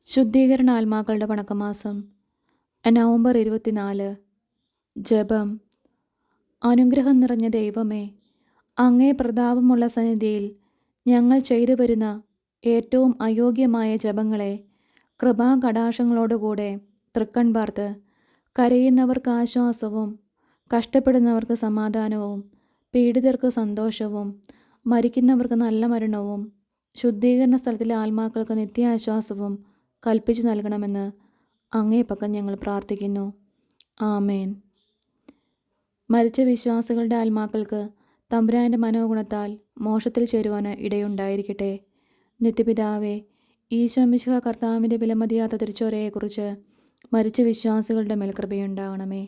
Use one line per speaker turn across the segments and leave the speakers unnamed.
ശുദ്ധീകരണ ആത്മാക്കളുടെ വണക്കമാസം നവംബർ 24. ജപം. അനുഗ്രഹം നിറഞ്ഞ ദൈവമേ, അങ്ങേ പ്രതാപമുള്ള സന്നിധിയിൽ ഞങ്ങൾ ചെയ്തു വരുന്ന ഏറ്റവും അയോഗ്യമായ ജപങ്ങളെ കൃപാകടാക്ഷങ്ങളോടുകൂടെ തൃക്കൺ പാർത്ത് കരയുന്നവർക്ക് ആശ്വാസവും കഷ്ടപ്പെടുന്നവർക്ക് സമാധാനവും പീഡിതർക്ക് സന്തോഷവും മരിക്കുന്നവർക്ക് നല്ല മരണവും ശുദ്ധീകരണ സ്ഥലത്തിലെ ആത്മാക്കൾക്ക് നിത്യാശ്വാസവും കൽപ്പിച്ചു നൽകണമെന്ന് അങ്ങേ പക്കൽ ഞങ്ങൾ പ്രാർത്ഥിക്കുന്നു. ആമേൻ. മരിച്ച വിശ്വാസികളുടെ ആത്മാക്കൾക്ക് തമ്പുരാൻ്റെ മനോഗുണത്താൽ മോക്ഷത്തിൽ ചേരുവാൻ ഇടയുണ്ടായിരിക്കട്ടെ. നിത്യപിതാവേ, ഈശോ മിശിഹാ കർത്താവിൻ്റെ വിലമതിയാത്ത തിരുച്ചോരയെക്കുറിച്ച് മരിച്ച വിശ്വാസികളുടെ മേൽ കൃപയുണ്ടാകണമേ.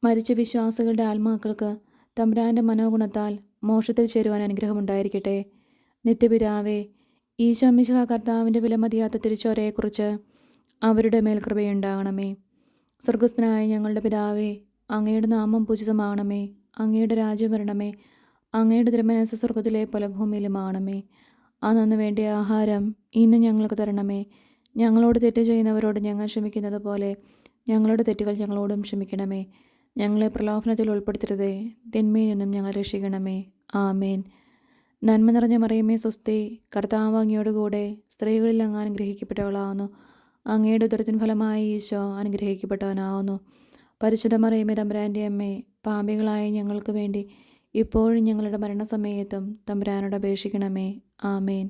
മരിച്ച വിശ്വാസികളുടെ ആത്മാക്കൾക്ക് തമ്പുരാൻ്റെ മനോഗുണത്താൽ മോക്ഷത്തിൽ ചേരുവാൻ അനുഗ്രഹമുണ്ടായിരിക്കട്ടെ. നിത്യപിതാവേ, ഈശോ മിശിഹാ കർത്താവിൻ്റെ വിലമതിയാത്ത തിരുച്ചോരയെക്കുറിച്ച് അവരുടെ മേൽ കൃപയുണ്ടാകണമേ. സ്വർഗസ്ഥനായ ഞങ്ങളുടെ പിതാവേ, അങ്ങയുടെ നാമം പൂജിതമാകണമേ. അങ്ങയുടെ രാജ്യം വരണമേ. അങ്ങയുടെ തിരുമനസ്സ് സ്വർഗത്തിലെ പോലെ ഭൂമിയിലുമാകണമേ. അന്നു വേണ്ടിയ ആഹാരം ഇന്ന് ഞങ്ങൾക്ക് തരണമേ. ഞങ്ങളോട് തെറ്റ് ചെയ്യുന്നവരോട് ഞങ്ങൾ ക്ഷമിക്കുന്നത് പോലെ ഞങ്ങളുടെ തെറ്റുകൾ ഞങ്ങളോടും ക്ഷമിക്കണമേ. ഞങ്ങളെ പ്രലോഭനത്തിൽ ഉൾപ്പെടുത്തരുതേ, തിന്മയിൽ നിന്നും ഞങ്ങൾ രക്ഷിക്കണമേ. ആമേൻ. നന്മ നിറഞ്ഞ മറിയമേ സ്വസ്തി, കർത്താവ് അങ്ങയോടുകൂടെ സ്ത്രീകളിൽ അങ്ങ് അനുഗ്രഹിക്കപ്പെട്ടവളാവുന്നു. അങ്ങയുടെ ഉദരത്തിൻ ഫലമായി ഈശോ അനുഗ്രഹിക്കപ്പെട്ടവനാവുന്നു. പരിശുദ്ധ മറിയമേ തമ്പുരാൻ്റെ അമ്മേ, പാപികളായ ഞങ്ങൾക്ക് വേണ്ടി ഇപ്പോഴും ഞങ്ങളുടെ മരണസമയത്തും തമ്പുരാനോട് അപേക്ഷിക്കണമേ. ആമേൻ.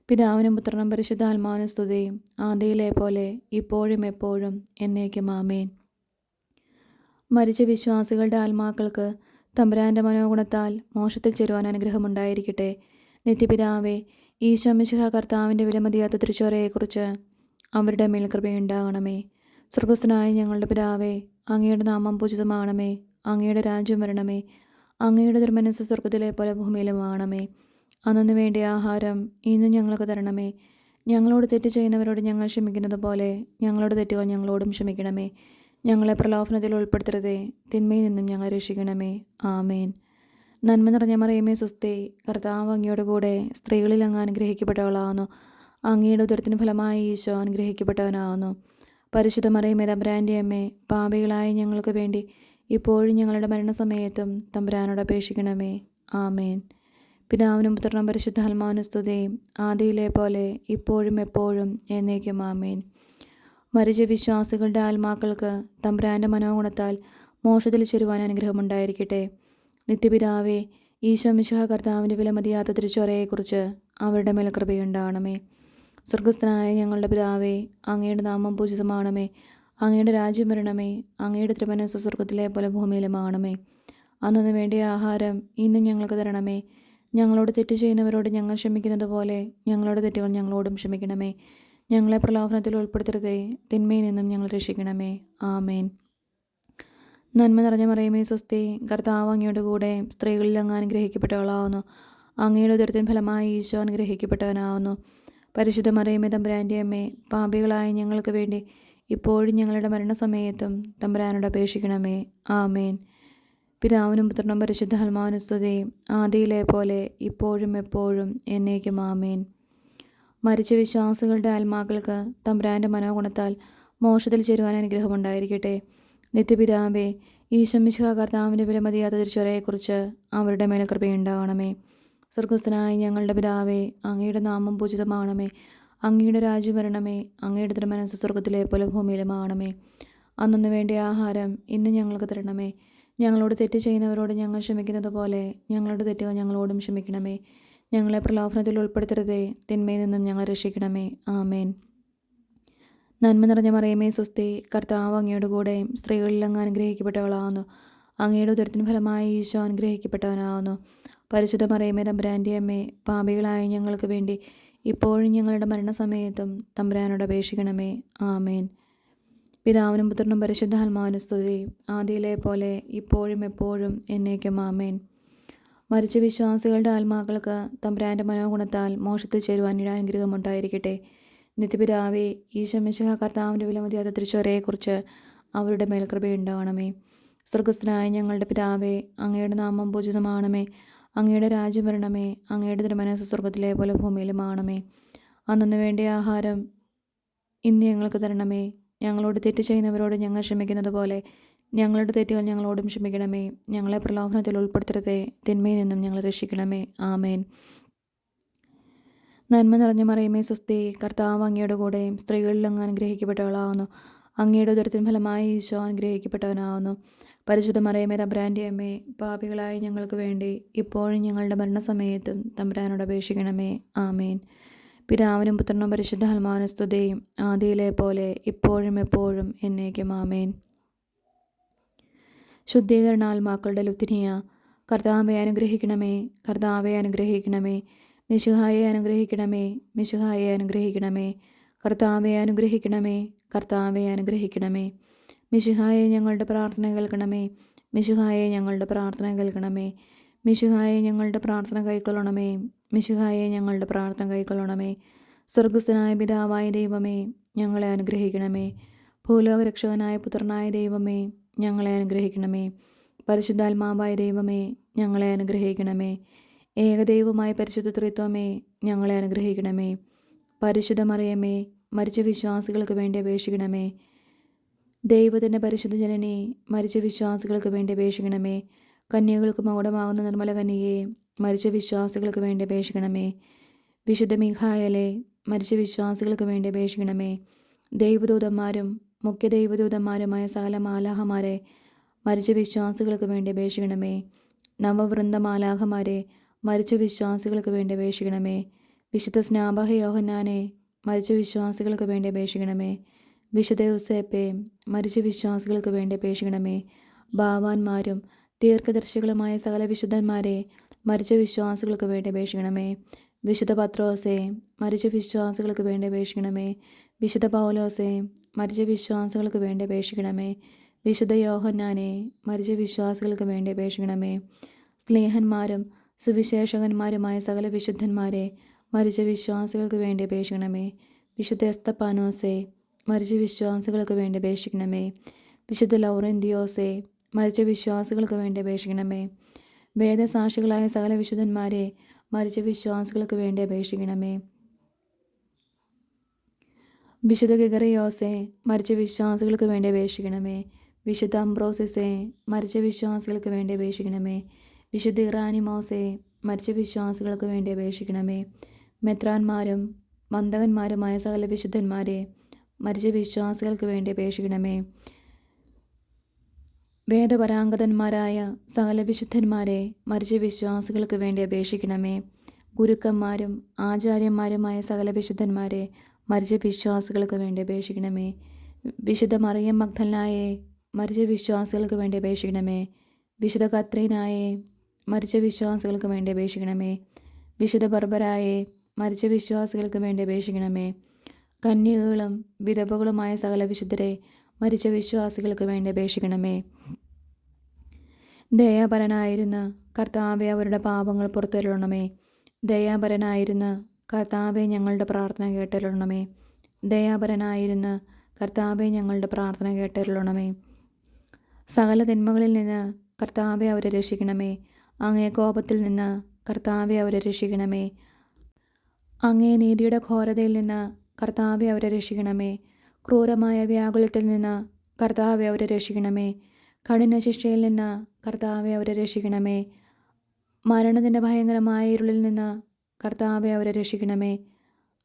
പിതാവിനും പുത്രനും പരിശുദ്ധാത്മാവിനും സ്തുതി, ആദിയിലെ പോലെ ഇപ്പോഴും എപ്പോഴും എന്നേക്കും. ആമേൻ. മരിച്ച വിശ്വാസികളുടെ ആത്മാക്കൾക്ക് തമ്പുരാൻ്റെ മനോഗുണത്താൽ മോക്ഷത്തിൽ ചേരുവാൻ അനുഗ്രഹമുണ്ടായിരിക്കട്ടെ. നിത്യപിതാവേ, ഈശോ മിശിഹാ കർത്താവിൻ്റെ വിലമതിയാത്ത തിരുച്ചോരയെക്കുറിച്ച് അവരുടെ മേൽ കൃപയുണ്ടാകണമേ. സ്വർഗസ്ഥനായ ഞങ്ങളുടെ പിതാവേ, അങ്ങയുടെ നാമം പൂജിതമാകണമേ. അങ്ങയുടെ രാജ്യം വരണമേ. അങ്ങയുടെ തിരുമനസ്സ് സ്വർഗത്തിലെ പോലെ ഭൂമിയിലുമാകണമേ. അന്നു വേണ്ടിയ ആഹാരം ഇന്ന് ഞങ്ങൾക്ക് തരണമേ. ഞങ്ങളോട് തെറ്റ് ചെയ്യുന്നവരോട് ഞങ്ങൾ ക്ഷമിക്കുന്നത് പോലെ ഞങ്ങളുടെ തെറ്റുകൾ ഞങ്ങളോടും ക്ഷമിക്കണമേ. ഞങ്ങളെ പ്രലോഭനത്തിൽ ഉൾപ്പെടുത്തരുതേ, തിന്മയിൽ നിന്നും ഞങ്ങളെ രക്ഷിക്കണമേ. ആമേൻ. നന്മ നിറഞ്ഞ മറിയമേ സ്വസ്തി, കർത്താവ് അങ്ങയോടുകൂടെ സ്ത്രീകളിൽ അങ്ങ് അനുഗ്രഹിക്കപ്പെട്ടവളാവുന്നു. അങ്ങയുടെ ഉദരത്തിന് ഫലമായി ഈശോ അനുഗ്രഹിക്കപ്പെട്ടവനാവുന്നു. പരിശുദ്ധ മറിയമേ തമ്പുരാൻ്റെ അമ്മേ, പാപികളായ ഞങ്ങൾക്ക് വേണ്ടി ഇപ്പോഴും ഞങ്ങളുടെ മരണസമയത്തും തമ്പുരാനോട് അപേക്ഷിക്കണമേ. ആമേൻ. പിതാവിനും പുത്രനും പരിശുദ്ധാത്മാവിനും സ്തുതി, ആദിയിലെ പോലെ ഇപ്പോഴും എപ്പോഴും എന്നേക്കും. ആമേൻ. മരിച്ച വിശ്വാസികളുടെ ആത്മാക്കൾക്ക് തമ്പുരാൻ്റെ മനോഗുണത്താൽ മോക്ഷത്തിൽ ചേരുവാൻ അനുഗ്രഹമുണ്ടായിരിക്കട്ടെ. നിത്യപിതാവേ, ഈശോ മിശിഹാ കർത്താവിൻ്റെ വിലമതിയാത്ത തിരുച്ചോരയെക്കുറിച്ച് അവരുടെ മേൽ കൃപയുണ്ടാകണമേ. സ്വർഗസ്ഥനായ ഞങ്ങളുടെ പിതാവേ, അങ്ങയുടെ നാമം പൂജിതമാകണമേ. അങ്ങയുടെ രാജ്യം വരണമേ. അങ്ങയുടെ തിരുമനസ്സ് സ്വർഗത്തിലെ പോലെ ഭൂമിയിലുമാകണമേ. അന്നു വേണ്ടിയ ആഹാരം ഇന്ന് ഞങ്ങൾക്ക് തരണമേ. ഞങ്ങളോട് തെറ്റ് ചെയ്യുന്നവരോട് ഞങ്ങൾ ക്ഷമിക്കുന്നത് പോലെ ഞങ്ങളുടെ തെറ്റുകൾ ഞങ്ങളോടും ക്ഷമിക്കണമേ. ഞങ്ങളെ പ്രലോഭനത്തിൽ ഉൾപ്പെടുത്തരുതേ, തിന്മയിൽ നിന്നും ഞങ്ങൾ രക്ഷിക്കണമേ. ആമേൻ. നന്മ നിറഞ്ഞ മറിയമേ സ്വസ്തി, കർത്താവ് അങ്ങയോടുകൂടെ സ്ത്രീകളിൽ അങ്ങ് അനുഗ്രഹിക്കപ്പെട്ടവളാവുന്നു. അങ്ങയുടെ ഉദരത്തിൻ ഫലമായി ഈശോ അനുഗ്രഹിക്കപ്പെട്ടവനാവുന്നു. പരിശുദ്ധ മറിയമേ തമ്പുരാൻ്റെ അമ്മേ, പാപികളായ ഞങ്ങൾക്ക് വേണ്ടി ഇപ്പോഴും ഞങ്ങളുടെ മരണസമയത്തും തമ്പുരാനോട് അപേക്ഷിക്കണമേ. ആമേൻ. പിതാവിനും പുത്രനും പരിശുദ്ധാത്മാവിനും സ്തുതി, ആദിയിലെ പോലെ ഇപ്പോഴും എപ്പോഴും എന്നേക്കും. ആമേൻ. മരിച്ച വിശ്വാസികളുടെ ആത്മാക്കൾക്ക് തമ്പുരാൻ്റെ മനോഗുണത്താൽ മോക്ഷത്തിൽ ചേരുവാൻ അനുഗ്രഹമുണ്ടായിരിക്കട്ടെ. നിത്യപിതാവേ, ഈശോ മിശിഹാ കർത്താവിൻ്റെ വിലമതിയാത്ത തിരുച്ചോരയെക്കുറിച്ച് അവരുടെ മേൽ കൃപയുണ്ടാകണമേ. സ്വർഗസ്ഥനായ ഞങ്ങളുടെ പിതാവേ, അങ്ങയുടെ നാമം പൂജിതമാകണമേ. അങ്ങയുടെ രാജ്യം വരണമേ. അങ്ങയുടെ തിരുമനസ്സ് സ്വർഗത്തിലെ പോലെ ഭൂമിയിലുമാകണമേ. അന്നു വേണ്ടിയ ആഹാരം ഇന്ന് ഞങ്ങൾക്ക് തരണമേ. ഞങ്ങളോട് തെറ്റ് ചെയ്യുന്നവരോട് ഞങ്ങൾ ക്ഷമിക്കുന്നത് പോലെ ഞങ്ങളുടെ തെറ്റുകൾ ഞങ്ങളോടും ക്ഷമിക്കണമേ. ഞങ്ങളെ പ്രലോഭനത്തിൽ ഉൾപ്പെടുത്തരുതേ, തിന്മയിൽ നിന്നും ഞങ്ങളെ രക്ഷിക്കണമേ. ആമേൻ. നന്മ നിറഞ്ഞ മറിയമേ സ്വസ്തി, കർത്താവ് അങ്ങയോടുകൂടെ സ്ത്രീകളിൽ അങ്ങ് അനുഗ്രഹിക്കപ്പെട്ടവളാവുന്നു. അങ്ങയുടെ ഉദരത്തിന് ഫലമായി ഈശോ അനുഗ്രഹിക്കപ്പെട്ടവനാവുന്നു. പരിശുദ്ധ മറിയമേ തമ്പുരാൻ്റെ അമ്മേ, പാപികളായ ഞങ്ങൾക്ക് വേണ്ടി ഇപ്പോഴും ഞങ്ങളുടെ മരണസമയത്തും തമ്പുരാനോട് അപേക്ഷിക്കണമേ. ആമേൻ. പിതാവിനും പുത്രനും പരിശുദ്ധാത്മാവിനും സ്തുതി, ആദിയിലെ പോലെ ഇപ്പോഴും എപ്പോഴും എന്നേക്കും. ആമേൻ. മരിച്ച വിശ്വാസികളുടെ ആത്മാക്കൾക്ക് തമ്പുരാൻ്റെ മനോഗുണത്താൽ മോക്ഷത്തിൽ ചേരുവാൻ അനുഗ്രഹമുണ്ടായിരിക്കട്ടെ. നിത്യപിതാവേ, ഈശോ മിശിഹാ കർത്താവിൻ്റെ വിലമതിയാത്ത തിരുച്ചോരയെക്കുറിച്ച് അവരുടെ മേൽ കൃപയുണ്ടാകണമേ. സ്വർഗസ്ഥനായ ഞങ്ങളുടെ പിതാവേ, അങ്ങയുടെ നാമം പൂജിതമാകണമേ. അങ്ങയുടെ രാജ്യം വരണമേ. അങ്ങയുടെ തിരുമനസ്സ് സ്വർഗത്തിലെ പോലെ ഭൂമിയിലുമാകണമേ. അന്നു വേണ്ടിയ ആഹാരം ഇന്ന് ഞങ്ങൾക്ക് തരണമേ. ഞങ്ങളോട് തെറ്റ് ചെയ്യുന്നവരോട് ഞങ്ങൾ ക്ഷമിക്കുന്നത് പോലെ ഞങ്ങളുടെ തെറ്റുകൾ ഞങ്ങളോടും ക്ഷമിക്കണമേ. ഞങ്ങളെ പ്രലോഭനത്തിൽ ഉൾപ്പെടുത്തരുതേ, തിന്മയിൽ നിന്നും ഞങ്ങളെ രക്ഷിക്കണമേ. ആമേൻ. നന്മ നിറഞ്ഞ മറിയമേ സ്വസ്തി, കർത്താവ് അങ്ങയുടെ കൂടെ സ്ത്രീകളിൽ അങ്ങ് അനുഗ്രഹിക്കപ്പെട്ടവളാവുന്നു. അങ്ങയുടെ ഉദരത്തിൻ ഫലമായി ഈശോ അനുഗ്രഹിക്കപ്പെട്ടവനാവുന്നു. പരിശുദ്ധ മറിയമേ തമ്പുരാൻ്റെ അമ്മേ, പാപികളായ ഞങ്ങൾക്ക് വേണ്ടി ഇപ്പോഴും ഞങ്ങളുടെ മരണസമയത്തും തമ്പുരാനോട് അപേക്ഷിക്കണമേ. ആമേൻ. പിതാവിനും പുത്രനും പരിശുദ്ധാത്മാവിനും സ്തുതിയും ആദിയിലെ പോലെ ഇപ്പോഴും എപ്പോഴും എന്നേക്കും. ആമേൻ. ശുദ്ധീകരണാത്മാക്കളുടെ ലുത്തിനിയ, കർത്താവെ അനുഗ്രഹിക്കണമേ, കർത്താവെ അനുഗ്രഹിക്കണമേ. മിശിഹായെ അനുഗ്രഹിക്കണമേ, മിശിഹായെ അനുഗ്രഹിക്കണമേ. കർത്താവെ അനുഗ്രഹിക്കണമേ, കർത്താവെ അനുഗ്രഹിക്കണമേ. മിശിഹായെ ഞങ്ങളുടെ പ്രാർത്ഥന കേൾക്കണമേ, മിശിഹായെ ഞങ്ങളുടെ പ്രാർത്ഥന കേൾക്കണമേ. മിശിഹായെ ഞങ്ങളുടെ പ്രാർത്ഥന കൈക്കൊള്ളണമേ, മിശിഹായെ ഞങ്ങളുടെ പ്രാർത്ഥന കൈക്കൊള്ളണമേ. സ്വർഗസ്ഥനായ പിതാവായ ദൈവമേ, ഞങ്ങളെ അനുഗ്രഹിക്കണമേ. ഭൂലോകരക്ഷകനായ പുത്രനായ ദൈവമേ, ഞങ്ങളെ അനുഗ്രഹിക്കണമേ. പരിശുദ്ധാത്മാവായ ദൈവമേ, ഞങ്ങളെ അനുഗ്രഹിക്കണമേ. ഏകദൈവമായ പരിശുദ്ധ ത്രിത്വമേ, ഞങ്ങളെ അനുഗ്രഹിക്കണമേ. പരിശുദ്ധ മറിയമേ, മരിച്ച വിശ്വാസികൾക്ക് വേണ്ടി അപേക്ഷിക്കണമേ. ദൈവത്തിൻ്റെ പരിശുദ്ധ ജനനി, മരിച്ച വിശ്വാസികൾക്ക് വേണ്ടി അപേക്ഷിക്കണമേ. കന്യകൾക്ക് മകുടമാകുന്ന നിർമ്മല കന്യകയെ, മരിച്ച വിശ്വാസികൾക്ക് വേണ്ടി അപേക്ഷിക്കണമേ. വിശുദ്ധ മീഖായേലേ, മരിച്ച വിശ്വാസികൾക്ക് വേണ്ടി അപേക്ഷിക്കണമേ. ദൈവദൂതന്മാരും മുഖ്യ ദൈവദൂതന്മാരുമായ സകല മാലാഹമാരെ, മരിച്ച വിശ്വാസികൾക്ക് വേണ്ടി അപേക്ഷിക്കണമേ. നവവൃന്ദ മാലാഹമാരെ, മരിച്ച വിശ്വാസികൾക്ക് വേണ്ടി അപേക്ഷിക്കണമേ. വിശുദ്ധ സ്നാപക യോഹന്നാനെ, മരിച്ച വിശ്വാസികൾക്ക് വേണ്ടി അപേക്ഷിക്കണമേ. വിശുദ്ധ യൂസേപ്പെ, മരിച്ച വിശ്വാസികൾക്ക് വേണ്ടി അപേക്ഷിക്കണമേ. ഭാവാന്മാരും ദീർഘദർശികളുമായ സകല വിശുദ്ധന്മാരെ, മരിച്ച വിശ്വാസികൾക്ക് വേണ്ടി അപേക്ഷിക്കണമേ. വിശുദ്ധ പത്രോസെ, മരിച്ച വിശ്വാസികൾക്ക് വേണ്ടി അപേക്ഷിക്കണമേ. വിശുദ്ധ പൗലോസെ, മരിച്ച വിശ്വാസികൾക്ക് വേണ്ടി അപേക്ഷിക്കണമേ. വിശുദ്ധ യോഹന്നാനെ, മരിച്ച വിശ്വാസികൾക്ക് വേണ്ടി അപേക്ഷിക്കണമേ. സ്നേഹന്മാരും സുവിശേഷകന്മാരുമായ സകല വിശുദ്ധന്മാരെ, മരിച്ച വിശ്വാസികൾക്ക് വേണ്ടി അപേക്ഷിക്കണമേ. വിശുദ്ധ എസ്തപ്പാനോസെ, മരിച്ച വിശ്വാസികൾക്ക് വേണ്ടി അപേക്ഷിക്കണമേ. വിശുദ്ധ ലൗറന്തിയോസെ, മരിച്ച വിശ്വാസികൾക്ക് വേണ്ടി അപേക്ഷിക്കണമേ. വേദസാക്ഷികളായ സകല വിശുദ്ധന്മാരെ, മരിച്ച വിശ്വാസികൾക്ക് വേണ്ടി അപേക്ഷിക്കണമേ. വിശുദ്ധ ഗിഗറിയോസെ, മരിച്ച വിശ്വാസികൾക്ക് വേണ്ടി അപേക്ഷിക്കണമേ. വിശുദ്ധ അംബ്രോസിസെ, മരിച്ച വിശ്വാസികൾക്ക് വേണ്ടി അപേക്ഷിക്കണമേ. വിശുദ്ധ ഇറാനിമോസെ, മരിച്ച വിശ്വാസികൾക്ക് വേണ്ടി അപേക്ഷിക്കണമേ. മെത്രാന്മാരും വന്ദകന്മാരുമായ സകല വിശുദ്ധന്മാരെ, മരിച്ച വിശ്വാസികൾക്ക് വേണ്ടി അപേക്ഷിക്കണമേ. വേദപരാംഗതന്മാരായ സകല വിശുദ്ധന്മാരെ, മരിച്ച വിശ്വാസികൾക്ക് വേണ്ടി അപേക്ഷിക്കണമേ. ഗുരുക്കന്മാരും ആചാര്യന്മാരുമായ സകല വിശുദ്ധന്മാരെ, മരിച്ച വിശ്വാസികൾക്ക് വേണ്ടി അപേക്ഷിക്കണമേ. വിശുദ്ധ മറിയം മഗ്ദലനായെ, മരിച്ച വിശ്വാസികൾക്ക് വേണ്ടി അപേക്ഷിക്കണമേ. വിശുദ്ധ കത്രീനായെ, മരിച്ച വിശ്വാസികൾക്ക് വേണ്ടി അപേക്ഷിക്കണമേ. വിശുദ്ധ ബർബരായെ, മരിച്ച വിശ്വാസികൾക്ക് വേണ്ടി അപേക്ഷിക്കണമേ. കന്യകകളും വിധവകളുമായ സകല വിശുദ്ധരെ, മരിച്ച വിശ്വാസികൾക്ക് വേണ്ടി അപേക്ഷിക്കണമേ. ദയാപരനായിരുന്ന കർത്താവെ, അവരുടെ പാപങ്ങൾ പുറത്തരുളണമേ. ദയാപരനായിരുന്ന കർത്താവെ, ഞങ്ങളുടെ പ്രാർത്ഥന കേട്ടരുളണമേ. ദയാപരനായിരുന്ന കർത്താവെ, ഞങ്ങളുടെ പ്രാർത്ഥന കേട്ടരുളണമേ. സകല തിന്മകളിൽ നിന്ന് കർത്താവെ, അവരെ രക്ഷിക്കണമേ. അങ്ങേ കോപത്തിൽ നിന്ന് കർത്താവെ, അവരെ രക്ഷിക്കണമേ. അങ്ങേ നീതിയുടെ ഘോരതയിൽ നിന്ന് കർത്താവെ, അവരെ രക്ഷിക്കണമേ. ക്രൂരമായ വ്യാകുലത്തിൽ നിന്ന് കർത്താവെ, അവരെ രക്ഷിക്കണമേ. കഠിന ശിക്ഷയിൽ നിന്ന് കർത്താവെ, അവരെ രക്ഷിക്കണമേ. മരണത്തിൻ്റെ ഭയങ്കരമായ ഇരുളിൽ നിന്ന് കർത്താവെ, അവരെ രക്ഷിക്കണമേ.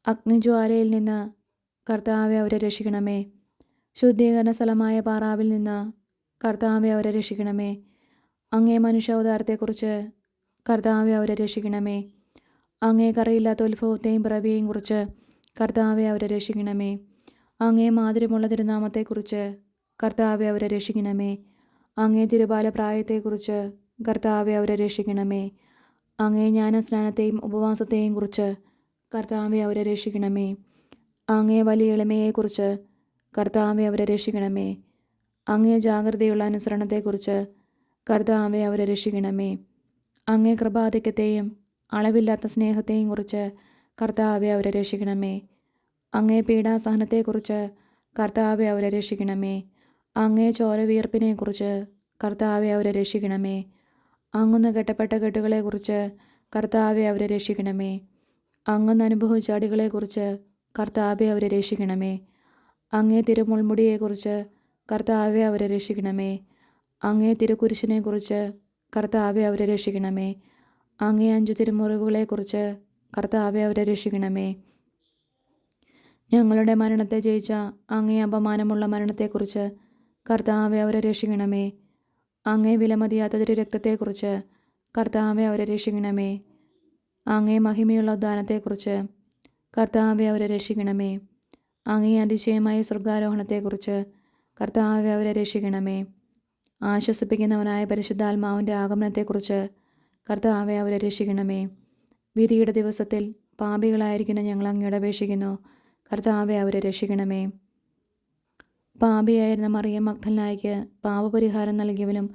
അഗ്നിജ്വാലയിൽ നിന്ന് കർത്താവെ, അവരെ രക്ഷിക്കണമേ. ശുദ്ധീകരണ സ്ഥലമായ പാറാവിൽ നിന്ന് കർത്താവെ, അവരെ രക്ഷിക്കണമേ. അങ്ങേ മനുഷ്യാവതാരത്തെക്കുറിച്ച് കർത്താവെ, അവരെ രക്ഷിക്കണമേ. അങ്ങേ കറയില്ലാത്ത ഉത്ഭവത്തെയും പിറവിയെയും കുറിച്ച് കർത്താവെ, അവരെ രക്ഷിക്കണമേ. അങ്ങേ മാധുര്യമുള്ള തിരുനാമത്തെക്കുറിച്ച് കർത്താവെ, അവരെ രക്ഷിക്കണമേ. അങ്ങേ തിരുബാല പ്രായത്തെക്കുറിച്ച് കർത്താവെ, അവരെ രക്ഷിക്കണമേ. അങ്ങേ ജ്ഞാനസ്നാനത്തെയും ഉപവാസത്തെയും കുറിച്ച് കർത്താവെ, അവരെ രക്ഷിക്കണമേ. അങ്ങേ വലിയ എളിമയെക്കുറിച്ച് കർത്താവെ, അവരെ രക്ഷിക്കണമേ. അങ്ങേ ജാഗ്രതയുള്ള അനുസരണത്തെക്കുറിച്ച് കർത്താവെ, അവരെ രക്ഷിക്കണമേ. അങ്ങേ കൃപാധിക്യത്തെയും അളവില്ലാത്ത സ്നേഹത്തെയും കുറിച്ച് കർത്താവെ, അവരെ രക്ഷിക്കണമേ. അങ്ങേ പീഡാസഹനത്തെക്കുറിച്ച് കർത്താവെ, അവരെ രക്ഷിക്കണമേ. അങ്ങേ ചോരവിയർപ്പിനെക്കുറിച്ച് കർത്താവെ, അവരെ രക്ഷിക്കണമേ. അങ്ങുന്ന് കെട്ടപ്പെട്ട കെട്ടുകളെക്കുറിച്ച് കർത്താവെ, അവരെ രക്ഷിക്കണമേ. അങ്ങന്ന് അനുഭവിച്ച അടികളെക്കുറിച്ച് കർത്താവെ അവരെ രക്ഷിക്കണമേ. അങ്ങേ തിരുമുൾമുടിയെക്കുറിച്ച് കർത്താവെ അവരെ രക്ഷിക്കണമേ. അങ്ങേ തിരുക്കുരിശിനെക്കുറിച്ച് കർത്താവെ അവരെ രക്ഷിക്കണമേ. അങ്ങേ 5 തിരുമുറിവുകളെക്കുറിച്ച് കർത്താവെ അവരെ രക്ഷിക്കണമേ. ഞങ്ങളുടെ മരണത്തെ ജയിച്ച അങ്ങേ അപമാനമുള്ള മരണത്തെക്കുറിച്ച് കർത്താവെ അവരെ രക്ഷിക്കണമേ. അങ്ങേ വിലമതിയാത്ത തിരു രക്തത്തെക്കുറിച്ച് കർത്താവെ അവരെ രക്ഷിക്കണമേ. അങ്ങേ മഹിമയുള്ള ഉദ്ധാനത്തെക്കുറിച്ച് കർത്താവെ അവരെ രക്ഷിക്കണമേ. അങ്ങേ അതിശയമായ സ്വർഗാരോഹണത്തെക്കുറിച്ച് കർത്താവെ അവരെ രക്ഷിക്കണമേ. ആശ്വസിപ്പിക്കുന്നവനായ പരിശുദ്ധാത്മാവിൻ്റെ ആഗമനത്തെക്കുറിച്ച് കർത്താവെ അവരെ രക്ഷിക്കണമേ. വിധിയുടെ ദിവസത്തിൽ പാപികളായിരിക്കുന്ന ഞങ്ങൾ അങ്ങയോട് അപേക്ഷിക്കുന്നു. കർത്താവെ അവരെ രക്ഷിക്കണമേ. പാപിയായിരുന്ന മറിയം മഗ്ദലനായിക്ക് പാപപരിഹാരം നൽകിയവനും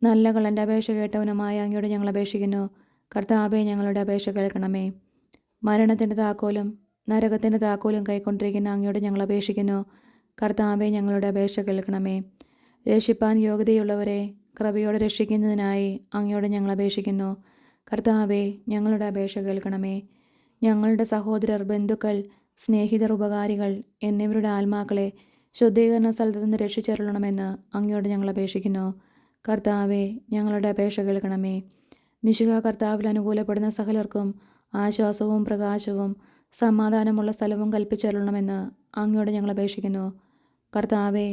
നല്ല കള്ളൻ്റെ അപേക്ഷ കേട്ടവനുമായ അങ്ങയോട് ഞങ്ങൾ അപേക്ഷിക്കുന്നു. കർത്താവെ ഞങ്ങളുടെ അപേക്ഷ കേൾക്കണമേ. മരണത്തിൻ്റെ താക്കോലും നരകത്തിൻ്റെ താക്കോലും കൈക്കൊണ്ടിരിക്കുന്ന അങ്ങയോട് ഞങ്ങൾ അപേക്ഷിക്കുന്നു. കർത്താവെ ഞങ്ങളുടെ അപേക്ഷ കേൾക്കണമേ. രക്ഷിപ്പാൻ യോഗ്യതയുള്ളവരെ കൃപയോടെ രക്ഷിക്കുന്നതിനായി അങ്ങയോട് ഞങ്ങൾ അപേക്ഷിക്കുന്നു. കർത്താവെ ഞങ്ങളുടെ അപേക്ഷ കേൾക്കണമേ. ഞങ്ങളുടെ സഹോദരർ, ബന്ധുക്കൾ, സ്നേഹിതർ, ഉപകാരികൾ എന്നിവരുടെ ആത്മാക്കളെ ശുദ്ധീകരണ സ്ഥലത്തു നിന്ന് രക്ഷിച്ചരുളണമെന്ന് അങ്ങയോട് ഞങ്ങൾ അപേക്ഷിക്കുന്നു. കർത്താവെ ഞങ്ങളുടെ അപേക്ഷ കേൾക്കണമേ. മിശിഹാ കർത്താവിൽ അനുകൂലപ്പെടുന്ന സകലർക്കും ആശ്വാസവും പ്രകാശവും സമാധാനമുള്ള സ്ഥലവും കൽപ്പിച്ചരുളണമെന്ന് അങ്ങയോട് ഞങ്ങൾ അപേക്ഷിക്കുന്നു. കർത്താവെ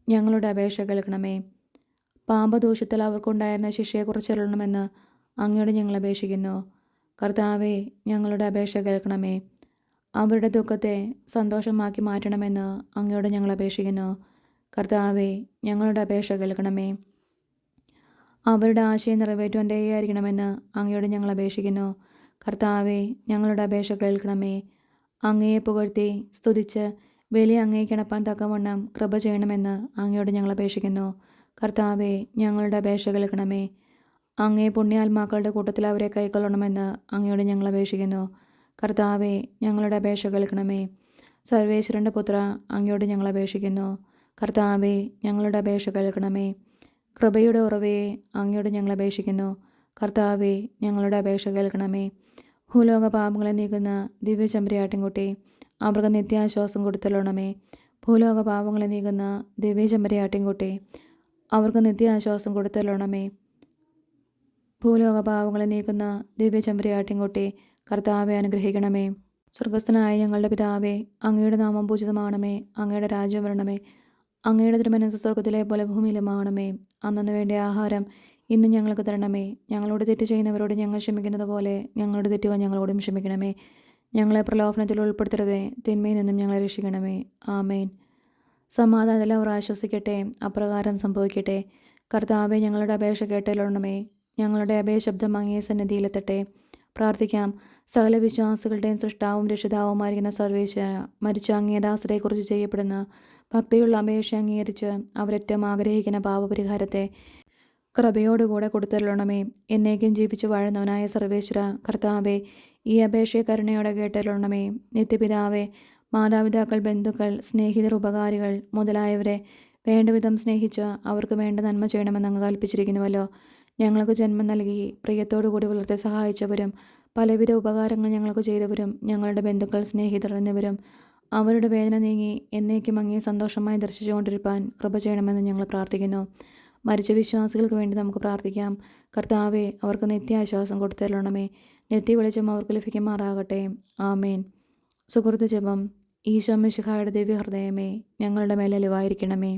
ഞങ്ങളുടെ അപേക്ഷ കേൾക്കണമേ. പാപദോഷത്തിൽ അവർക്കുണ്ടായിരുന്ന ശിക്ഷയെക്കുറിച്ചരുളണമെന്ന് അങ്ങയോട് ഞങ്ങൾ അപേക്ഷിക്കുന്നു. കർത്താവെ ഞങ്ങളുടെ അപേക്ഷ കേൾക്കണമേ. അവരുടെ ദുഃഖത്തെ സന്തോഷമാക്കി മാറ്റണമെന്ന് അങ്ങയോട് ഞങ്ങൾ അപേക്ഷിക്കുന്നു. കർത്താവെ ഞങ്ങളുടെ അപേക്ഷ കേൾക്കണമേ. അവരുടെ ആശയം നിറവേറ്റുവാൻ ദയയായിരിക്കണമെന്ന് അങ്ങയോട് ഞങ്ങൾ അപേക്ഷിക്കുന്നു. കർത്താവെ ഞങ്ങളുടെ അപേക്ഷ കേൾക്കണമേ. അങ്ങയെ പുകഴ്ത്തി സ്തുതിച്ച് ബലി അങ്ങേക്കിണപ്പാൻ തക്കവണ്ണം കൃപ ചെയ്യണമെന്ന് അങ്ങയോട് ഞങ്ങൾ അപേക്ഷിക്കുന്നു. കർത്താവെ ഞങ്ങളുടെ അപേക്ഷ കേൾക്കണമേ. അങ്ങേ പുണ്യാത്മാക്കളുടെ കൂട്ടത്തിൽ അവരെ കൈക്കൊള്ളണമെന്ന് അങ്ങയോട് ഞങ്ങൾ അപേക്ഷിക്കുന്നു. കർത്താവെ ഞങ്ങളുടെ അപേക്ഷ കേൾക്കണമേ. സർവേശ്വരൻ്റെ പുത്ര അങ്ങയോട് ഞങ്ങൾ അപേക്ഷിക്കുന്നു. കർത്താവെ ഞങ്ങളുടെ അപേക്ഷ കേൾക്കണമേ. കൃപയുടെ ഉറവയെ അങ്ങയോട് ഞങ്ങൾ അപേക്ഷിക്കുന്നു. കർത്താവെ ഞങ്ങളുടെ അപേക്ഷ കേൾക്കണമേ. ഭൂലോക പാപങ്ങളെ നീക്കുന്ന ദിവ്യ ചെമ്പരിയാട്ടിൻകുട്ടി അവർക്ക് നിത്യാശ്വാസം കൊടുത്തല്ലണമേ. ഭൂലോക പാപങ്ങളെ നീക്കുന്ന ദിവ്യ ചെമ്പരിയാട്ടിൻകുട്ടി അവർക്ക് നിത്യാശ്വാസം കൊടുത്തല്ലണമേ. ഭൂലോക പാപങ്ങളെ നീക്കുന്ന ദിവ്യ ചെമ്പരിയാട്ടിൻകുട്ടി കർത്താവെ അനുഗ്രഹിക്കണമേ. സ്വർഗസ്ഥനായ ഞങ്ങളുടെ പിതാവേ, അങ്ങയുടെ നാമം പൂജിതമാണമേ. അങ്ങയുടെ രാജ്യം വരണമേ. അങ്ങയുടെ തിരുമനസ്സ് സ്വർഗത്തിലെ പോലെ ഭൂമിയിലുമാണമേ. അന്നന്ന് വേണ്ട ആഹാരം ഇന്നും ഞങ്ങൾക്ക് തരണമേ. ഞങ്ങളോട് തെറ്റ് ചെയ്യുന്നവരോട് ഞങ്ങൾ ക്ഷമിക്കുന്നത് പോലെ ഞങ്ങളുടെ തെറ്റുകൾ ഞങ്ങളോടും ക്ഷമിക്കണമേ. ഞങ്ങളെ പ്രലോഭനത്തിൽ ഉൾപ്പെടുത്തരുതേ, തിന്മയിൽ നിന്നും ഞങ്ങളെ രക്ഷിക്കണമേ. ആമേൻ. സമാധാനത്തിൽ അവർ ആശ്വസിക്കട്ടെ, അപ്രകാരം സംഭവിക്കട്ടെ. കർത്താവെ ഞങ്ങളുടെ അപേക്ഷ കേട്ടല്ലണമേ. ഞങ്ങളുടെ അഭയശബ്ദം അങ്ങേ സന്നിധിയിലെത്തട്ടെ. പ്രാർത്ഥിക്കാം. സകല വിശ്വാസികളുടെയും സൃഷ്ടാവും രക്ഷിതാവുമായിരിക്കുന്ന സർവേശ്വര, മരിച്ച അങ്ങേ ദാസരെക്കുറിച്ച് ചെയ്യപ്പെടുന്ന ഭക്തിയുള്ള അപേക്ഷ അംഗീകരിച്ച് അവരേറ്റവും ആഗ്രഹിക്കുന്ന പാപപരിഹാരത്തെ കൃപയോടുകൂടെ കൊടുത്തരുളണമേ. എന്നേക്കും ജീവിച്ചു വാഴുന്നവനായ സർവേശ്വര, കർത്താവെ ഈ അപേക്ഷയെ കരുണയോടെ കേട്ടരുളണമേ. നിത്യപിതാവെ, മാതാപിതാക്കൾ, ബന്ധുക്കൾ, സ്നേഹിതർ, ഉപകാരികൾ മുതലായവരെ വേണ്ടവിധം സ്നേഹിച്ച് അവർക്ക് വേണ്ട നന്മ ചെയ്യണമെന്ന് അങ്ങ് കൽപ്പിച്ചിരിക്കുന്നുവല്ലോ. ഞങ്ങൾക്ക് ജന്മം നൽകി പ്രിയത്തോടുകൂടി വളർത്തി സഹായിച്ചവരും പലവിധ ഉപകാരങ്ങൾ ഞങ്ങൾക്ക് ചെയ്തവരും ഞങ്ങളുടെ ബന്ധുക്കൾ, സ്നേഹിതർ എന്നിവരും അവരുടെ വേദന നീങ്ങി എന്നേക്കും അങ്ങേ സന്തോഷമായി ദർശിച്ചുകൊണ്ടിരിക്കാൻ കൃപ ചെയ്യണമെന്ന് ഞങ്ങൾ പ്രാർത്ഥിക്കുന്നു. മരിച്ച വിശ്വാസികൾക്ക് വേണ്ടി നമുക്ക് പ്രാർത്ഥിക്കാം. കർത്താവെ അവർക്ക് നിത്യാശ്വാസം കൊടുത്തരുളണമേ. നിത്യ വെളിച്ചം അവർക്ക് ലഭിക്കുമാറാകട്ടെ. ആമേൻ. സുഹൃത്ത് ജപം. ഈശോ മിശിഹായുടെ ദിവ്യഹൃദയമേ, ഞങ്ങളുടെ മേൽ അലിവായിരിക്കണമേ.